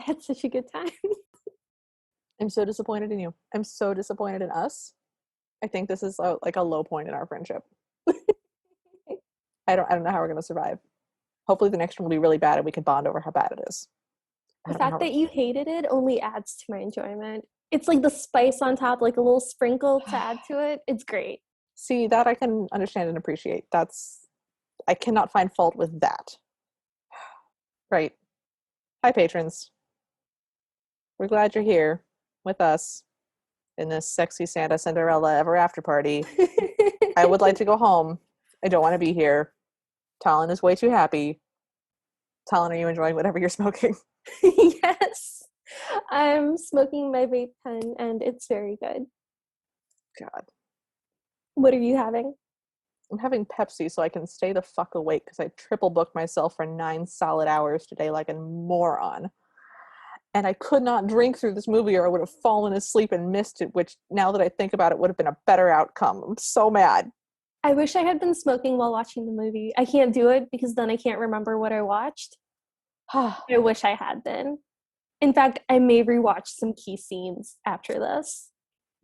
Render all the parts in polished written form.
had such a good time. I'm so disappointed in you. I'm so disappointed in us. I think this is like a low point in our friendship. I don't know how we're gonna survive. Hopefully the next one will be really bad and we can bond over how bad it is. The fact that you hated it only adds to my enjoyment. It's like the spice on top, like a little sprinkle to add to it. It's great. See, that I can understand and appreciate. I cannot find fault with that. Right. Hi, patrons. We're glad you're here with us in this sexy Santa Cinderella ever after party. I would like to go home. I don't want to be here. Talon is way too happy. Talon, are you enjoying whatever you're smoking? Yes. I'm smoking my vape pen and it's very good. God. What are you having? I'm having Pepsi so I can stay the fuck awake because I triple booked myself for 9 solid hours today like a moron. And I could not drink through this movie or I would have fallen asleep and missed it, which now that I think about it would have been a better outcome. I'm so mad. I wish I had been smoking while watching the movie. I can't do it because then I can't remember what I watched. I wish I had been. In fact, I may rewatch some key scenes after this.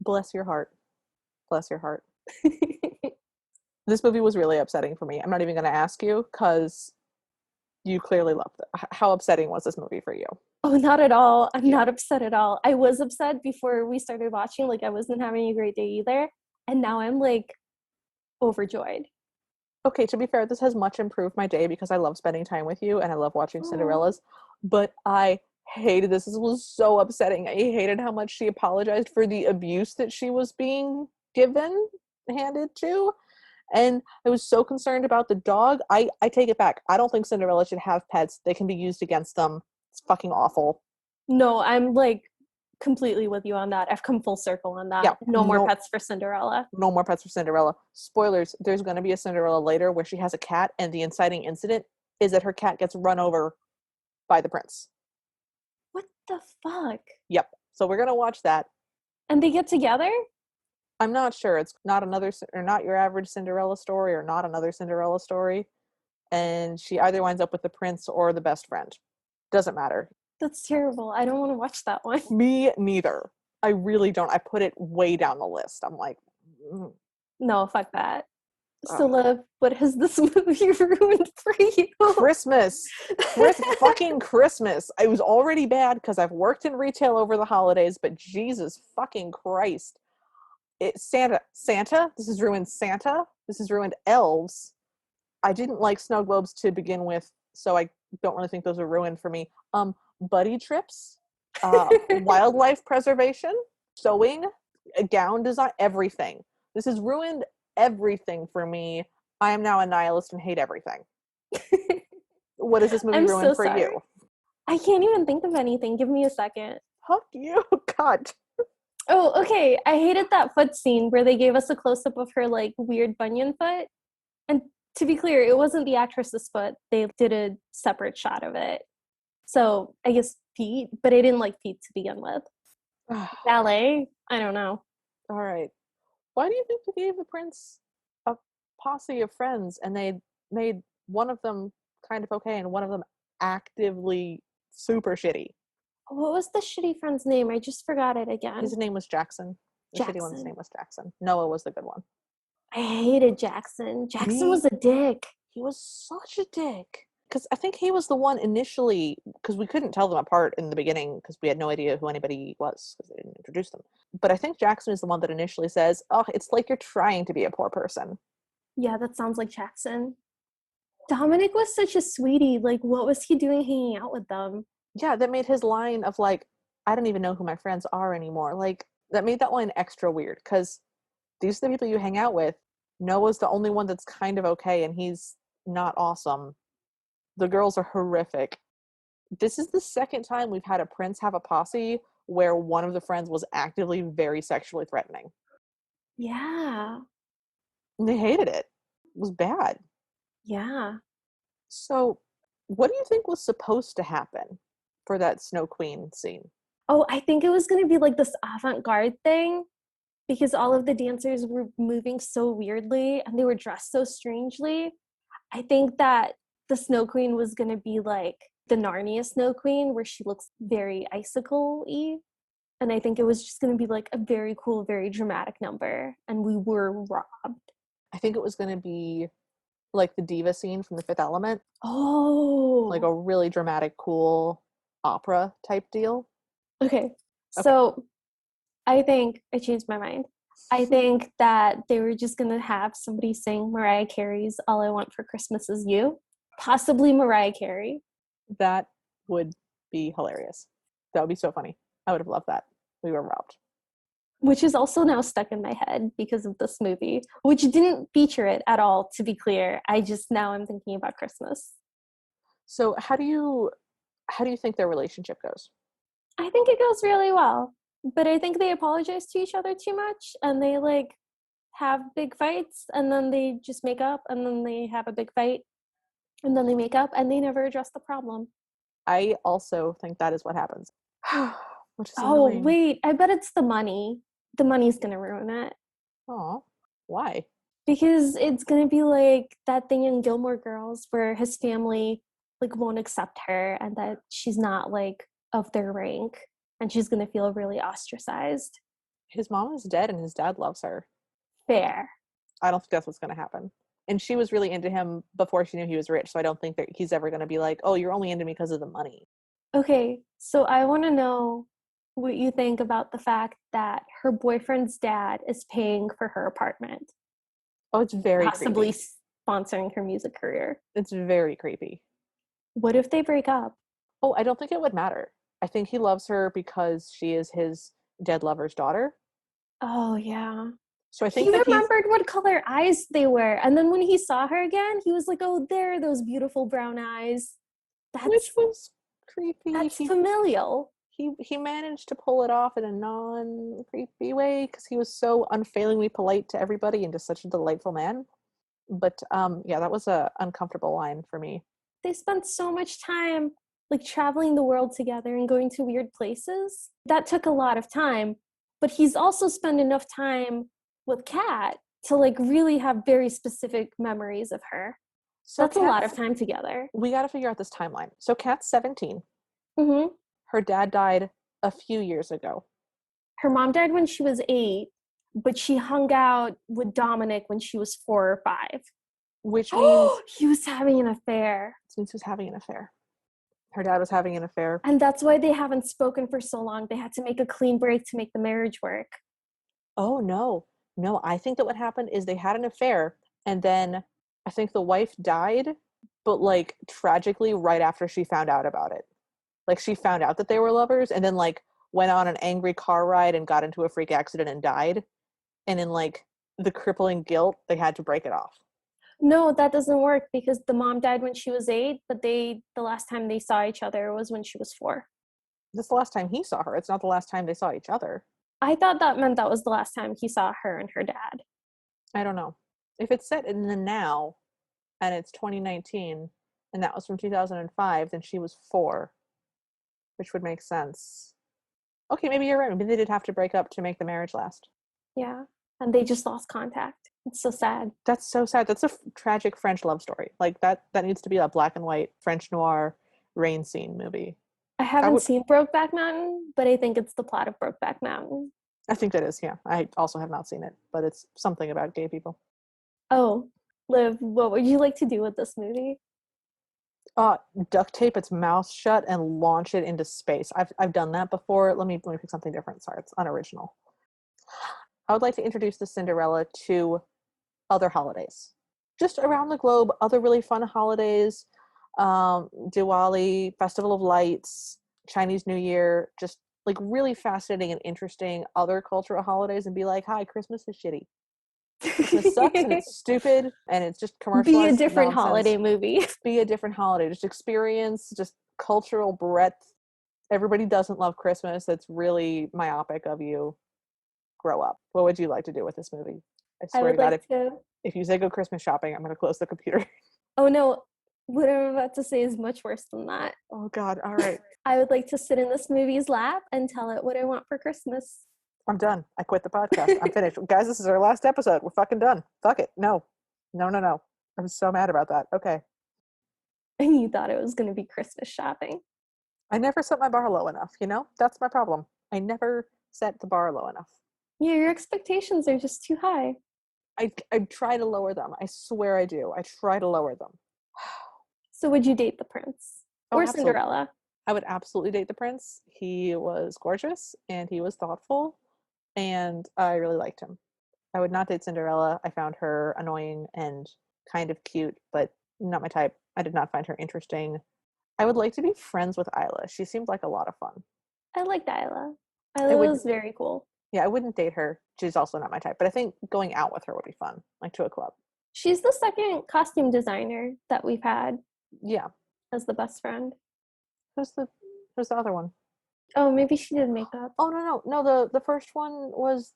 Bless your heart. Bless your heart. This movie was really upsetting for me. I'm not even going to ask you because you clearly loved it. How upsetting was this movie for you? Oh, not at all. I'm not upset at all. I was upset before we started watching. Like, I wasn't having a great day either. And now I'm, like, overjoyed. Okay, to be fair, this has much improved my day because I love spending time with you and I love watching Cinderellas. But I hated this. This was so upsetting. I hated how much she apologized for the abuse that she was being handed to. And I was so concerned about the dog. I take it back. I don't think Cinderella should have pets. They can be used against them. It's fucking awful. No, I'm like completely with you on that. I've come full circle on that. Yeah, no more pets for Cinderella. No more pets for Cinderella. Spoilers, there's going to be a Cinderella later where she has a cat and the inciting incident is that her cat gets run over by the prince. What the fuck? Yep. So we're going to watch that. And they get together? I'm not sure. It's not your average Cinderella story or not another Cinderella story. And she either winds up with the prince or the best friend. Doesn't matter. That's terrible. I don't want to watch that one. Me neither. I really don't. I put it way down the list. I'm like, no, fuck that. So, love, what has this movie ruined for you? Christmas. Fucking Christmas. It was already bad because I've worked in retail over the holidays, but Jesus fucking Christ. Santa. This has ruined Santa. This has ruined elves. I didn't like snow globes to begin with, so I don't really think those are ruined for me. Buddy trips, wildlife preservation, sewing, gown design, everything. This has ruined everything for me. I am now a nihilist and hate everything. What does this movie ruin for you? I can't even think of anything. Give me a second. Fuck you. God. Oh, okay. I hated that foot scene where they gave us a close-up of her, like, weird bunion foot. And to be clear, it wasn't the actress's foot. They did a separate shot of it. So, I guess feet, but I didn't like feet to begin with. Ballet? I don't know. All right. Why do you think they gave the prince a posse of friends and they made one of them kind of okay and one of them actively super shitty? What was the shitty friend's name? I just forgot it again. His name was Jackson. The shitty one's name was Jackson. Noah was the good one. I hated Jackson. Jackson was a dick. He was such a dick. Because I think he was the one initially, because we couldn't tell them apart in the beginning because we had no idea who anybody was because they didn't introduce them. But I think Jackson is the one that initially says, oh, it's like you're trying to be a poor person. Yeah, that sounds like Jackson. Dominic was such a sweetie. Like, what was he doing hanging out with them? Yeah, that made his line of like, I don't even know who my friends are anymore. Like, that made that line extra weird because these are the people you hang out with. Noah's the only one that's kind of okay and he's not awesome. The girls are horrific. This is the second time we've had a prince have a posse where one of the friends was actively very sexually threatening. Yeah. And they hated it. It was bad. Yeah. So, what do you think was supposed to happen for that Snow Queen scene? Oh, I think it was going to be like this avant-garde thing because all of the dancers were moving so weirdly and they were dressed so strangely. I think that the Snow Queen was going to be like the Narnia Snow Queen, where she looks very icicle-y. And I think it was just going to be like a very cool, very dramatic number. And we were robbed. I think it was going to be like the diva scene from The Fifth Element. Oh. Like a really dramatic, cool opera type deal. Okay. So I think I changed my mind. I think that they were just going to have somebody sing Mariah Carey's All I Want for Christmas Is You. Possibly Mariah Carey. That would be hilarious. That would be so funny. I would have loved that. We were robbed. Which is also now stuck in my head because of this movie, which didn't feature it at all, to be clear. Now I'm thinking about Christmas. So how do you think their relationship goes? I think it goes really well, but I think they apologize to each other too much, and they like have big fights, and then they just make up, and then they have a big fight, and then they make up, and they never address the problem. I also think that is what happens. Which is Oh, annoying. wait, I bet it's the money. The money's gonna ruin it. Oh, why? Because it's gonna be like that thing in Gilmore Girls where his family like won't accept her and that she's not like of their rank and she's gonna feel really ostracized. His mom is dead and his dad loves her. Fair. I don't think that's what's going to happen. And she was really into him before she knew he was rich, so I don't think that he's ever going to be like, oh, you're only into me because of the money. Okay, so I want to know what you think about the fact that her boyfriend's dad is paying for her apartment, Oh, it's very possibly creepy. sponsoring her music career. It's very creepy. What if they break up? Oh, I don't think it would matter. I think he loves her because she is his dead lover's daughter. Oh, yeah. So I He think that he's, remembered what color eyes they were. And then when he saw her again, he was like, oh, there are those beautiful brown eyes. which That's was creepy. that's familial. He managed to pull it off in a non-creepy way because he was so unfailingly polite to everybody and just such a delightful man. But yeah, that was a uncomfortable line for me. They spent so much time like traveling the world together and going to weird places. That took a lot of time. But he's also spent enough time with Kat to like really have very specific memories of her. So That's a lot Kat's, of time together. we got to figure out this timeline. So Kat's 17. Mm-hmm. Her dad died a few years ago. Her mom died when she was 8, but she hung out with Dominic when she was 4 or 5. Which Oh, means he was having an affair. since he was having an affair. Her dad was having an affair. And that's why they haven't spoken for so long. They had to make a clean break to make the marriage work. Oh no. No, I think that what happened is they had an affair and then I think the wife died, but like tragically right after she found out about it. Like she found out that they were lovers and then like went on an angry car ride and got into a freak accident and died. And in like the crippling guilt, they had to break it off. No, that doesn't work because the mom died when she was 8, but the last time they saw each other was when she was 4. That's the last time he saw her. It's not the last time they saw each other. I thought that meant that was the last time he saw her and her dad. I don't know. If it's set in the now and it's 2019 and that was from 2005, then she was 4, which would make sense. Okay, maybe you're right. Maybe they did have to break up to make the marriage last. Yeah. And they just lost contact. It's so sad. That's so sad. That's a tragic French love story. Like that needs to be a black and white French noir rain scene movie. I haven't seen Brokeback Mountain, but I think it's the plot of Brokeback Mountain. I think that is, yeah. I also have not seen it, but it's something about gay people. Oh, Liv, what would you like to do with this movie? Duct tape its mouth shut and launch it into space. I've done that before. Let me pick something different. Sorry, it's unoriginal. I would like to introduce the Cinderella to other holidays. Just around the globe, other really fun holidays. Diwali, Festival of Lights, Chinese New Year, just like really fascinating and interesting other cultural holidays and be like, hi, Christmas is shitty. Christmas sucks and it's stupid and it's just Be a commercialized different nonsense. holiday movie. Be a different holiday. Just experience, just cultural breadth. Everybody doesn't love Christmas. That's really myopic of you. Grow up. What would you like to do with this movie? I I swear to would God, like to. if you say go Christmas shopping, I'm going to close the computer. Oh no, what I'm about to say is much worse than that. Oh God. All right. I would like to sit in this movie's lap and tell it what I want for Christmas. I'm done. I quit the podcast. I'm finished. Guys, this is our last episode. We're fucking done. Fuck it. No. No, no, no. I'm so mad about that. Okay. And you thought it was going to be Christmas shopping. I never set my bar low enough, you know? That's my problem. I never set the bar low enough. Yeah, your expectations are just too high. I try to lower them. I swear I do. I try to lower them. So would you date the prince? Oh, Or absolutely. Cinderella? I would absolutely date the prince. He was gorgeous and he was thoughtful and I really liked him. I would not date Cinderella. I found her annoying and kind of cute, but not my type. I did not find her interesting. I would like to be friends with Isla. She seemed like a lot of fun. I liked Isla. I Isla would, was very cool. yeah, I wouldn't date her. She's also not my type, but I think going out with her would be fun, like to a club. She's the second costume designer that we've had Yeah. as the best friend. Who's the who's the other one? Oh, maybe she did makeup. Oh no. The first one was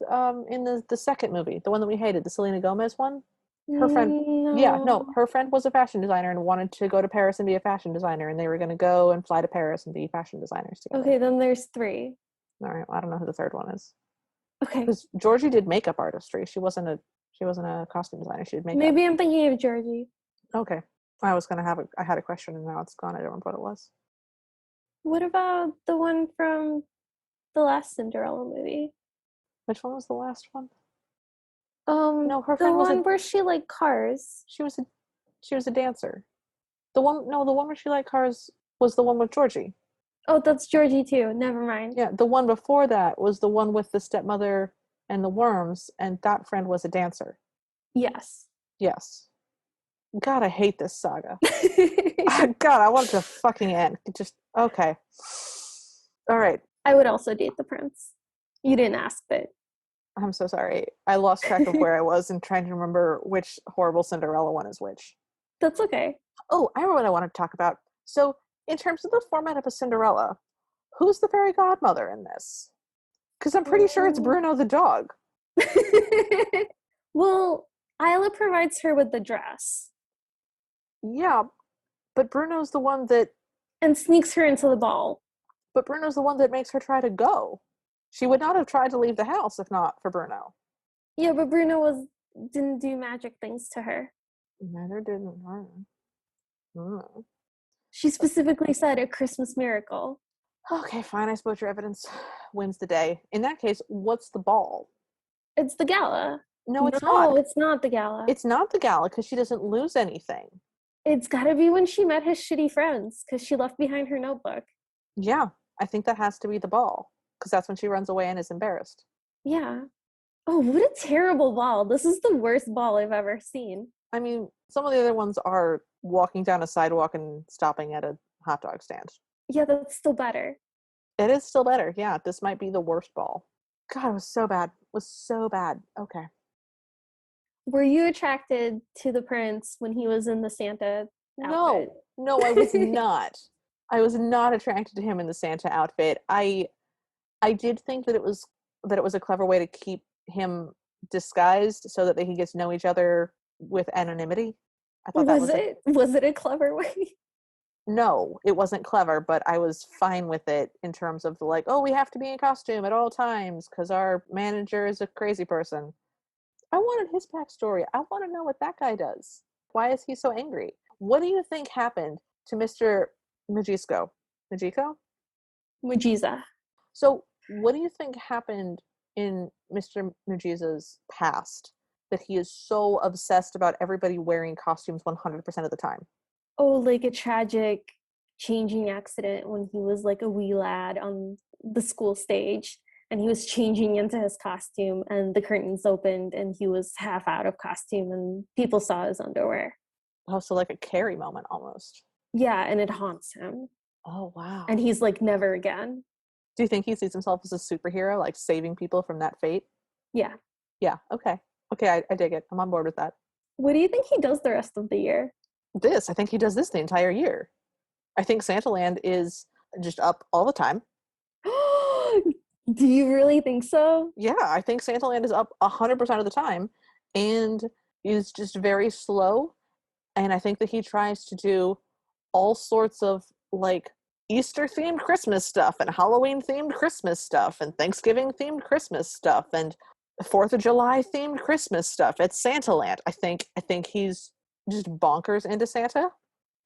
in the second movie, the one that we hated, the Selena Gomez one. Her friend, yeah, no, No. her friend was a fashion designer and wanted to go to Paris and be a fashion designer, and they were going to go and fly to Paris and be fashion designers together. Okay, then there's three. All right, well, I don't know who the third one is. Okay. Because Georgie did makeup artistry. She wasn't a costume designer. She did makeup. Maybe I'm thinking of Georgie. Okay. I had a question and now it's gone. I don't remember what it was. What about the one from the last Cinderella movie? Which one was the last one? No, her the friend was one where she liked cars. she was a dancer. The one where she liked cars was the one with Georgie. Oh, that's Georgie too. Never mind. Yeah, the one before that was the one with the stepmother and the worms, and that friend was a dancer. Yes. Yes. God, I hate this saga. God, I want it to fucking end. Just okay. All right. I would also date the prince. You didn't ask, but I'm so sorry. I lost track of where I was and trying to remember which horrible Cinderella one is which. that's okay. Oh, I remember what I wanted to talk about. So, in terms of the format of a Cinderella, who's the fairy godmother in this? Because I'm pretty sure it's Bruno the dog. Well, Isla provides her with the dress Yeah, but Bruno's the one that and sneaks her into the ball. makes her try to go. She would not have tried to leave the house if not for Bruno. Yeah, but didn't do magic things to her. Neither didn't her. Hmm. She specifically said a Christmas miracle. Okay, fine. I suppose your evidence wins the day. In that case, what's the ball? It's the gala. No, it's No, not. it's not the gala. It's not the gala because she doesn't lose anything. It's gotta be when she met his shitty friends because she left behind her notebook. Yeah, I think that has to be the ball because that's when she runs away and is embarrassed. Yeah. Oh, what a terrible ball. This is the worst ball I've ever seen. I mean, some of the other ones are walking down a sidewalk and stopping at a hot dog stand. Yeah, that's still better. It is still better. Yeah, this might be the worst ball. God, it was so bad. It was so bad. Okay. Were you attracted to the prince when he was in the Santa outfit? No, I was not. I was not attracted to him in the Santa outfit. I did think that it was a clever way to keep him disguised so that they could get to know each other with anonymity. I thought that was it a clever way? No, it wasn't clever, but I was fine with it in terms of like, oh, we have to be in costume at all times because our manager is a crazy person. I wanted his backstory. I want to know what that guy does. Why is he so angry? What do you think happened to Mr. Majisco? Majiko? Mujiza. So, what do you think happened in Mr. Mujiza's past that he is so obsessed about everybody wearing costumes 100% of the time? Oh, like a tragic changing accident when he was like a wee lad on the school stage and he was changing into his costume and the curtains opened and he was half out of costume and people saw his underwear. Oh, so like a Carrie moment almost. Yeah, and it haunts him. Oh, wow. And he's like, never again. Do you think he sees himself as a superhero, like saving people from that fate? Yeah. Yeah, okay. Okay, I dig it. I'm on board with that. What do you think he does the rest of the year? I think he does this the entire year. I think Santaland is just up all the time. Do you really think so? Yeah, I think Santaland is up 100% of the time and is just very slow. And I think that he tries to do all sorts of like Easter themed Christmas stuff and Halloween themed Christmas stuff and Thanksgiving themed Christmas stuff and 4th of July themed Christmas stuff at Santaland. I think he's just bonkers into Santa.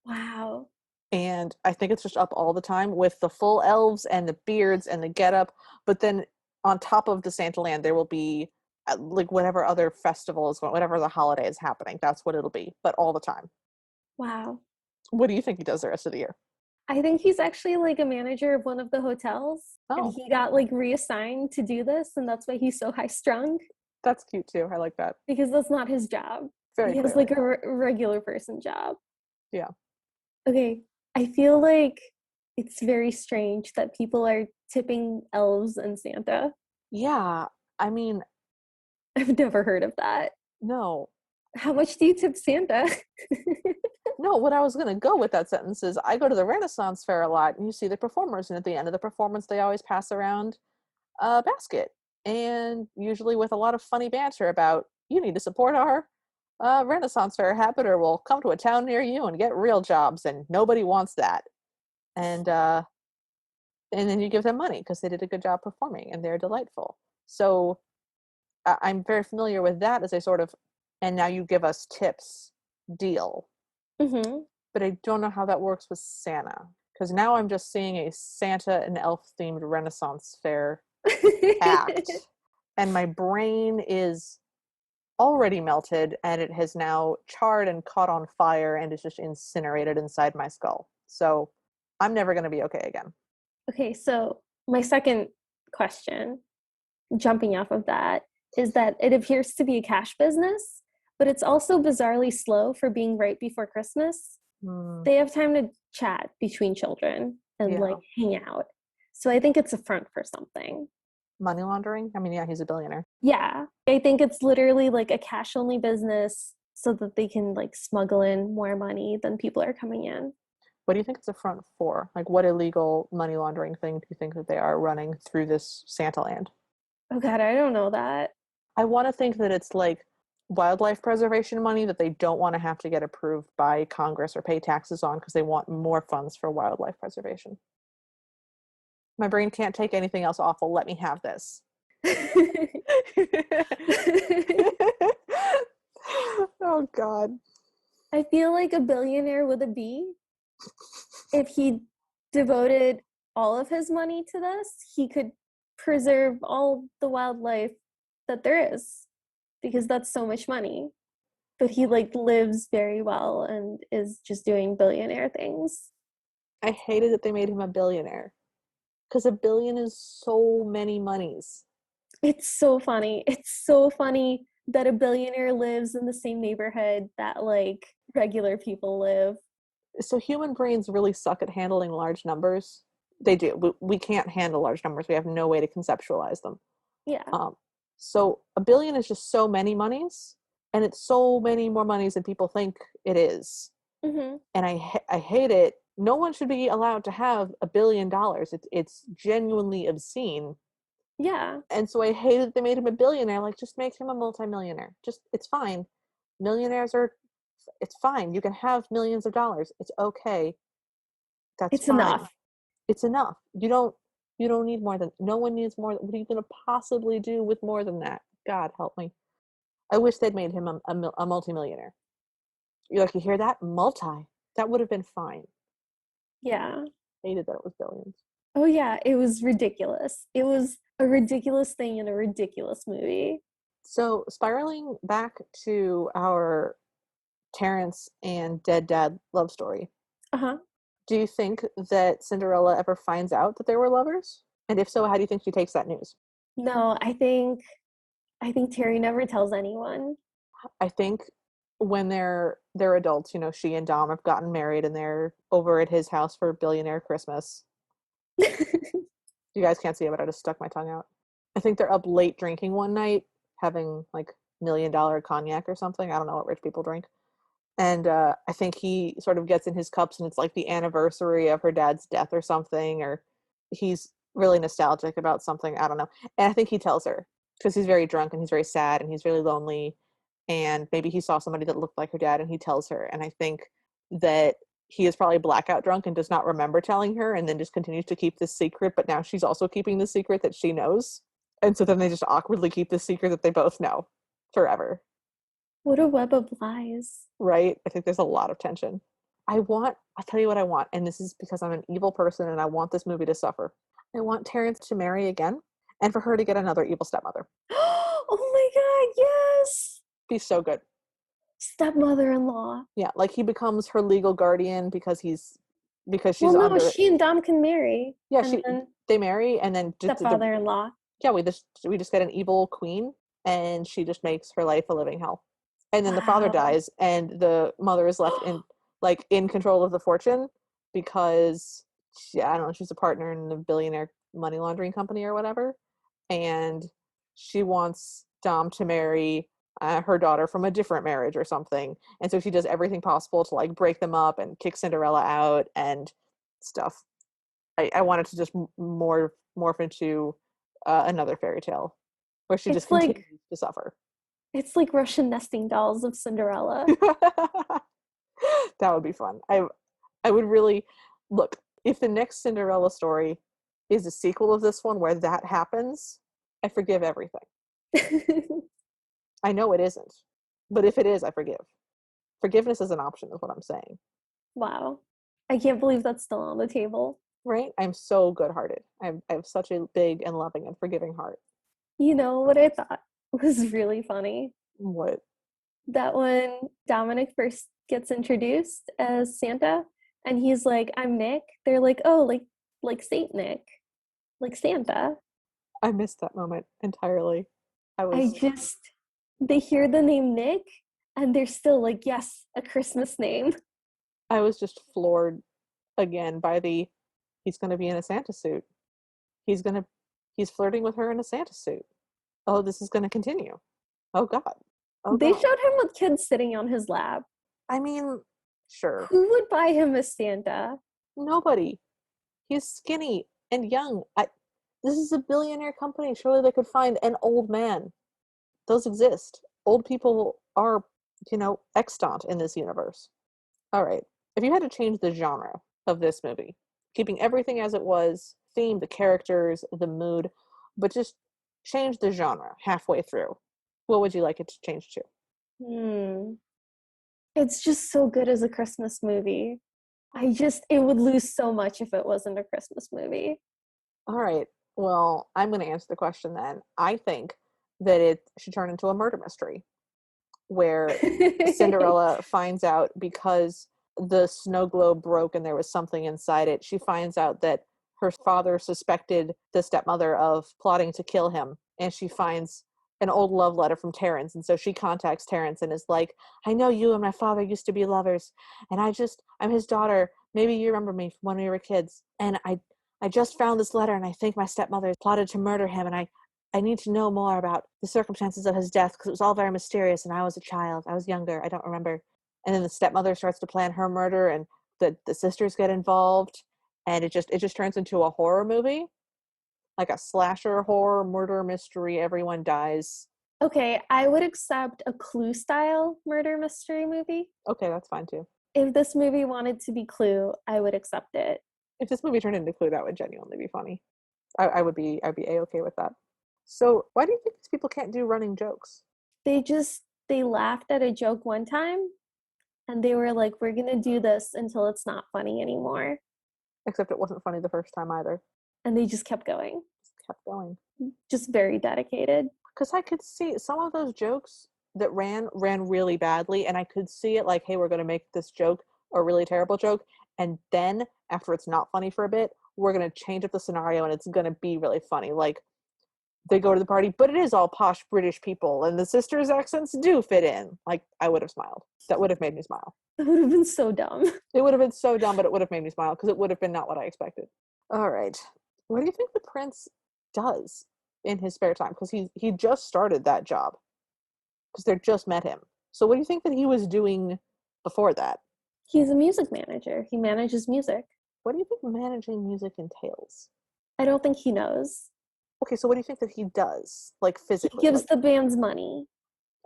Wow. And I think it's just up all the time with the full elves and the beards and the getup. But then on top of the Santaland, there will be like whatever other festival is going, whatever the holiday is happening. That's what it'll be, but all the time. Wow. What do you think he does the rest of the year? I think he's actually like a manager of one of the hotels and Oh, he got like reassigned to do this and that's why he's so high strung that's cute too. I like that. because that's not his job. Very He has clearly. like a regular person job. Yeah. Okay, I feel like it's very strange that people are tipping elves and Santa. Yeah. I mean, I've never heard of that. no. How much do you tip Santa? No, what I was going to go with that sentence is I go to the Renaissance Fair a lot and you see the performers, and at the end of the performance, they always pass around a basket, and usually with a lot of funny banter about you need to support our Renaissance Fair habit or we'll come to a town near you and get real jobs, and nobody wants that. And and then you give them money because they did a good job performing and they're delightful. So I'm very familiar with that as a sort of, and now you give us tips deal. Mm-hmm. But I don't know how that works with Santa because now I'm just seeing a Santa and elf themed Renaissance Fair act, and my brain is already melted and it has now charred and caught on fire and is just incinerated inside my skull. So I'm never going to be okay again. Okay, so my second question, jumping off of that, is that it appears to be a cash business, but it's also bizarrely slow for being right before Christmas. Mm, They have time to chat between children and like yeah. hang out. So I think it's a front for something. Money laundering? I mean, yeah, he's a billionaire. Yeah, I think it's literally like a cash only business so that they can like smuggle in more money than people are coming in. What do you think it's a front for? Like, what illegal money laundering thing do you think that they are running through this Santa land? Oh God, I don't know that. I want to think that it's like wildlife preservation money that they don't want to have to get approved by Congress or pay taxes on because they want more funds for wildlife preservation. My brain can't take anything else awful. Let me have this. Oh God. I feel like a billionaire with a B, if he devoted all of his money to this, he could preserve all the wildlife that there is because that's so much money. But he like lives very well and is just doing billionaire things. I hated that they made him a billionaire because a billion is so many monies. It's so funny. It's so funny that a billionaire lives in the same neighborhood that like regular people live. So human brains really suck at handling large numbers. They do. We can't handle large numbers. We have no way to conceptualize them. Yeah. Um, so a billion is just so many monies, and it's so many more monies than people think it is. Mm-hmm. And I hate it. No one should be allowed to have $1 billion. It's genuinely obscene. Yeah. And so I hate that they made him a billionaire. Like, just make him a multimillionaire. Just, it's fine. Millionaires are, it's fine. You can have millions of dollars. It's okay. That's It's fine. enough. It's enough. You don't need more than, no one needs more. What are you going to possibly do with more than that? God help me. I wish they'd made him a multimillionaire. You're like, you hear that? Multi. That would have been fine. Yeah. Hated that it was billions. Oh yeah, it was ridiculous. It was a ridiculous thing in a ridiculous movie. So spiraling back to our Terrence and dead dad love story. Uh-huh. Do you think that Cinderella ever finds out that they were lovers? And if so, how do you think she takes that news? No, I think Terry never tells anyone. I think when they're adults, you know, she and Dom have gotten married and they're over at his house for billionaire Christmas. You guys can't see it, but I just stuck my tongue out. I think they're up late drinking one night, having like $1 million cognac or something. I don't know what rich people drink. And I think he sort of gets in his cups and it's like the anniversary of her dad's death or something, or he's really nostalgic about something. I don't know. And I think he tells her because he's very drunk and he's very sad and he's really lonely. And maybe he saw somebody that looked like her dad and he tells her. And I think that he is probably blackout drunk and does not remember telling her and then just continues to keep this secret. But now she's also keeping the secret that she knows. And so then they just awkwardly keep the secret that they both know forever. What a web of lies. Right? I think there's a lot of tension. I'll tell you what I want, and this is because I'm an evil person and I want this movie to suffer. I want Terrence to marry again and for her to get another evil stepmother. Oh my god, yes! Be so good. Stepmother-in-law. Yeah, like he becomes her legal guardian because she's Well, no, under. she and Dom can marry, Yeah, and then they marry and then just stepfather-in-law. yeah, we just get an evil queen and she just makes her life a living hell. And then the father Wow. dies and the mother is left in control of the fortune because I don't know, she's a partner in a billionaire money laundering company or whatever, and she wants Dom to marry her daughter from a different marriage or something, and so she does everything possible to like break them up and kick Cinderella out and stuff. I wanted to just morph into another fairy tale where she just It's like continues to suffer. it's like Russian nesting dolls of Cinderella. That would be fun. I would really look if the next Cinderella story is a sequel of this one where that happens. I forgive everything. I know it isn't, but if it is, I forgive. Forgiveness is an option, is what I'm saying. Wow. I can't believe that's still on the table. Right? I'm so good-hearted. I have such a big and loving and forgiving heart. You know what I thought was really funny? What? That when Dominic first gets introduced as Santa and he's like, I'm Nick, they're like, oh, like Saint Nick, like Santa. I missed that moment entirely. I I was just they hear the name Nick and they're still like, yes, a Christmas name. I was just floored again by the he's going to be in a Santa suit. He's going to he's flirting with her in a Santa suit. Oh, this is going to continue. Oh god. Oh They god. showed him with kids sitting on his lap. I mean, sure. Who would buy him a Santa? Nobody. He's skinny and young. This is a billionaire company. Surely they could find an old man. Those exist. Old people are, extant in this universe. All right. If you had to change the genre of this movie, keeping everything as it was, theme, the characters, the mood, but just change the genre halfway through, what would you like it to change to? Hmm. It's just so good as a Christmas movie. It would lose so much if it wasn't a Christmas movie. All right. Well, I'm going to answer the question then. I think that it should turn into a murder mystery where Cinderella finds out because the snow globe broke and there was something inside it. She finds out that her father suspected the stepmother of plotting to kill him, and she finds an old love letter from Terrence. And so she contacts Terrence and is like, I know you and my father used to be lovers, and I'm his daughter. Maybe you remember me from when we were kids. And I just found this letter, and I think my stepmother plotted to murder him, and I need to know more about the circumstances of his death because it was all very mysterious and I was a child. I was younger. I don't remember. And then the stepmother starts to plan her murder and the sisters get involved and it just turns into a horror movie, like a slasher horror murder mystery. Everyone dies. Okay, I would accept a Clue style murder mystery movie. Okay, that's fine too. If this movie wanted to be Clue, I would accept it. If this movie turned into Clue, that would genuinely be funny. I'd be a-okay with that. So why do you think these people can't do running jokes? They laughed at a joke one time and they were like, we're gonna do this until it's not funny anymore. Except it wasn't funny the first time either. And they just kept going. Just kept going. Just very dedicated. Because I could see some of those jokes that ran really badly, and I could see it like, hey, we're going to make this joke a really terrible joke, and then after it's not funny for a bit, we're going to change up the scenario and it's going to be really funny. Like they go to the party, but it is all posh British people, and the sisters' accents do fit in. Like I would have smiled. That would have made me smile. It would have been so dumb. It would have been so dumb, but it would have made me smile because it would have been not what I expected. All right, what do you think the prince does in his spare time? Because he just started that job because they just met him. So what do you think that he was doing before that? He's a music manager. He manages music. What do you think managing music entails? I don't think he knows. Okay, so what do you think that he does, like He physically? gives Like, the bands money.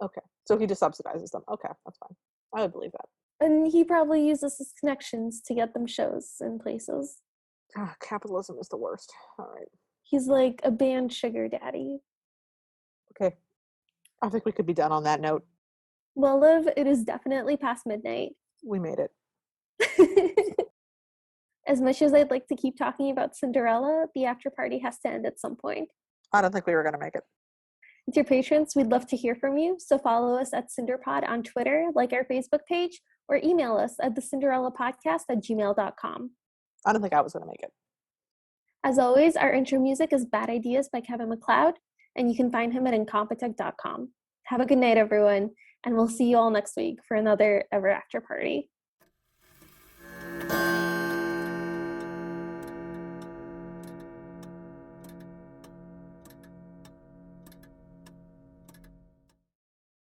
okay, so he just subsidizes them. Okay, that's fine. I would believe that. And he probably uses his connections to get them shows in places. Capitalism is the worst. All right. He's like a band sugar daddy. Okay, I think we could be done on that note. Well, Liv, it is definitely past midnight. We made it. As much as I'd like to keep talking about Cinderella, the after party has to end at some point. I don't think we were going to make it. Dear patrons, we'd love to hear from you, so follow us at CinderPod on Twitter, like our Facebook page, or email us at thecinderellapodcast@gmail.com. I don't think I was going to make it. As always, our intro music is Bad Ideas by Kevin MacLeod, and you can find him at incompetech.com. Have a good night, everyone, and we'll see you all next week for another Ever After Party.